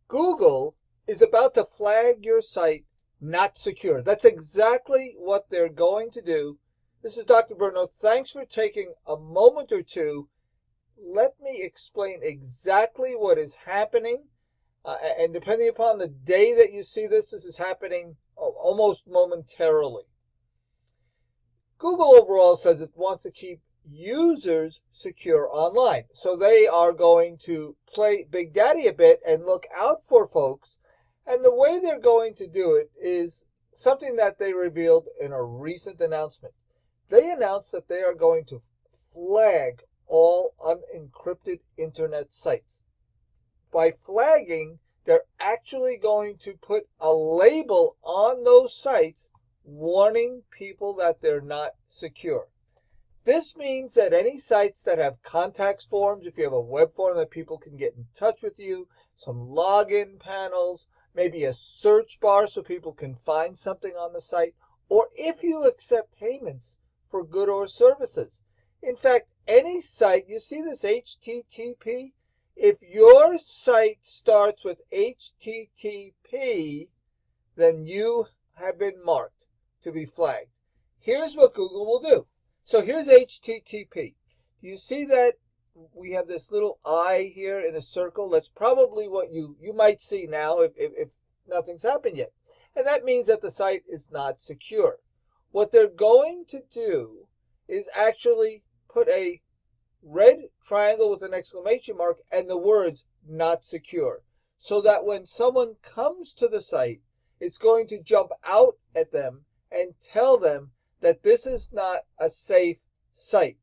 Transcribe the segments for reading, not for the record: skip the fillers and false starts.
Google is about to flag your site not secure. That's exactly what they're going to do. This is Dr. Bruno. Thanks for taking a moment or two. Let me explain exactly what is happening. And depending upon the day that you see this, this is happening almost momentarily. Google overall says it wants to keep users secure online. So they are going to play Big Daddy a bit and look out for folks. And the way they're going to do it is something that they revealed in a recent announcement. They announced that they are going to flag all unencrypted internet sites. By flagging, they're actually going to put a label on those sites warning people that they're not secure. This means that any sites that have contact forms, if you have a web form that people can get in touch with you, some login panels, maybe a search bar so people can find something on the site, or if you accept payments for goods or services. In fact, any site, you see this HTTP? If your site starts with HTTP, then you have been marked to be flagged. Here's what Google will do. So here's HTTP. Do you see that we have this little I here in a circle? That's probably what you might see now if nothing's happened yet. And that means that the site is not secure. What they're going to do is actually put a red triangle with an exclamation mark and the words not secure, so that when someone comes to the site, it's going to jump out at them and tell them that this is not a safe site.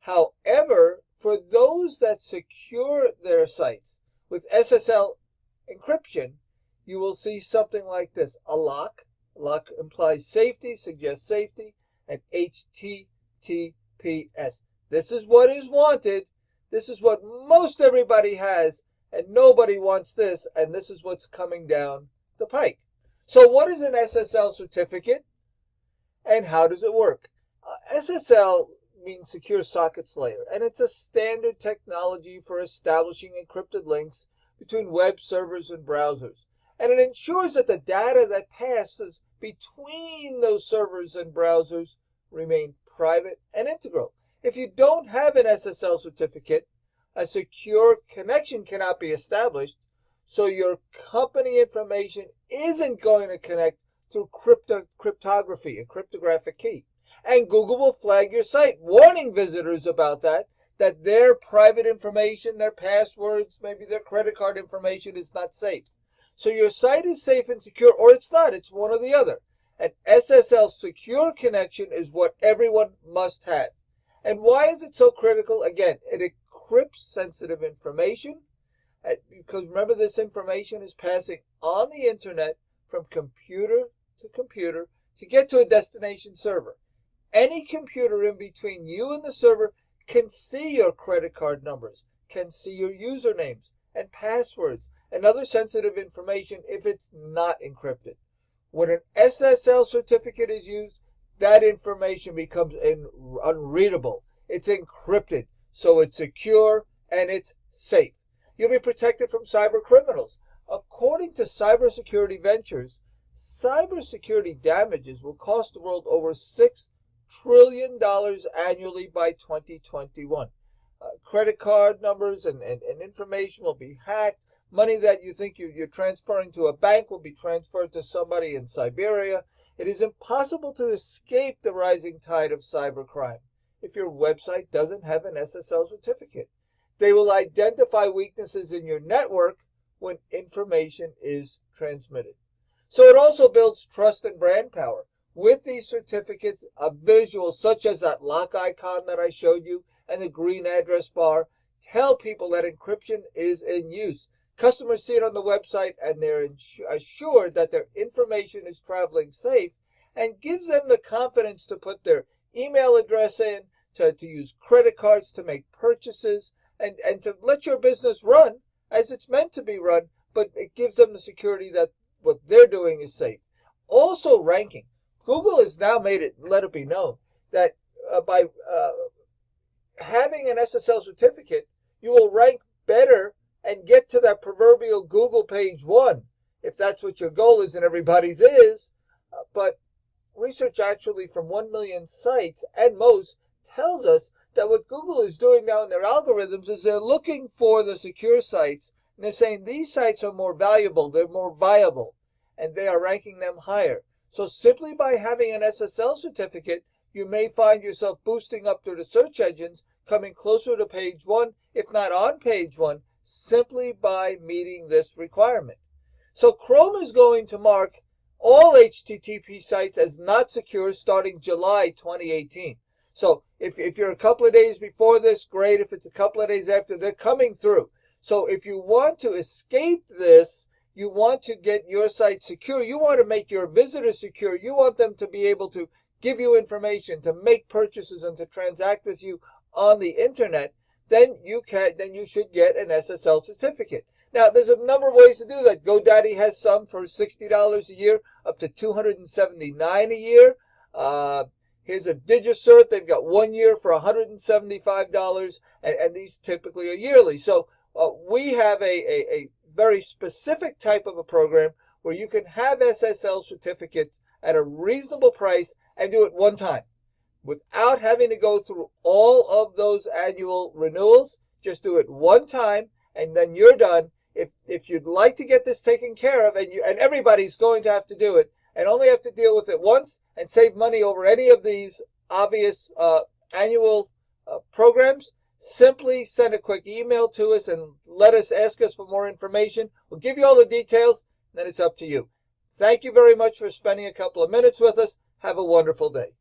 However, for those that secure their sites with SSL encryption, you will see something like this. A lock. Lock implies safety, suggests safety, and HTTPS. This is what is wanted. This is what most everybody has, and nobody wants this, and this is what's coming down the pike. So what is an SSL certificate, and how does it work? SSL means Secure Sockets Layer, and it's a standard technology for establishing encrypted links between web servers and browsers. And it ensures that the data that passes between those servers and browsers remain private and integral. If you don't have an SSL certificate, a secure connection cannot be established, so your company information isn't going to connect through cryptography, a cryptographic key. And Google will flag your site, warning visitors about that their private information, their passwords, maybe their credit card information is not safe. So your site is safe and secure, or it's not. It's one or the other. An SSL secure connection is what everyone must have. And why is it so critical? Again, it encrypts sensitive information, because remember, this information is passing on the internet from computer to get to a destination server. Any computer in between you and the server can see your credit card numbers, can see your usernames and passwords and other sensitive information if it's not encrypted. When an SSL certificate is used, that information becomes unreadable. It's encrypted, so it's secure and it's safe. You'll be protected from cyber criminals. According to Cybersecurity Ventures, cybersecurity damages will cost the world over $6 trillion annually by 2021. Credit card numbers and information will be hacked. Money that you think you're transferring to a bank will be transferred to somebody in Siberia. It is impossible to escape the rising tide of cybercrime if your website doesn't have an SSL certificate. They will identify weaknesses in your network when information is transmitted. So it also builds trust and brand power. With these certificates, a visual such as that lock icon that I showed you and the green address bar tell people that encryption is in use. Customers see it on the website and they're assured that their information is traveling safe, and gives them the confidence to put their email address in, to use credit cards to make purchases, and to let your business run as it's meant to be run, but it gives them the security that what they're doing is safe. Also ranking. Google has now let it be known that by having an SSL certificate, you will rank better and get to that proverbial Google page 1, if that's what your goal is, and everybody's is. But research actually from 1 million sites and most tells us that what Google is doing now in their algorithms is they're looking for the secure sites, and they're saying these sites are more valuable, they're more viable, and they are ranking them higher. So simply by having an SSL certificate, you may find yourself boosting up through the search engines, coming closer to page 1, if not on page 1, simply by meeting this requirement. So Chrome is going to mark all HTTP sites as not secure starting July 2018. So if you're a couple of days before this, great. If it's a couple of days after, they're coming through. So if you want to escape this, you want to get your site secure, you want to make your visitors secure, you want them to be able to give you information, to make purchases, and to transact with you on the internet, then you should get an SSL certificate. Now, there's a number of ways to do that. GoDaddy has some for $60 a year, up to $279 a year. Here's a DigiCert. They've got 1 year for $175, and these typically are yearly. So we have a very specific type of a program where you can have SSL certificate at a reasonable price and do it one time without having to go through all of those annual renewals. Just do it one time, and then you're done. If you'd like to get this taken care of, and everybody's going to have to do it, and only have to deal with it once and save money over any of these obvious annual programs, simply send a quick email to us and ask us for more information. We'll give you all the details, and then it's up to you. Thank you very much for spending a couple of minutes with us. Have a wonderful day.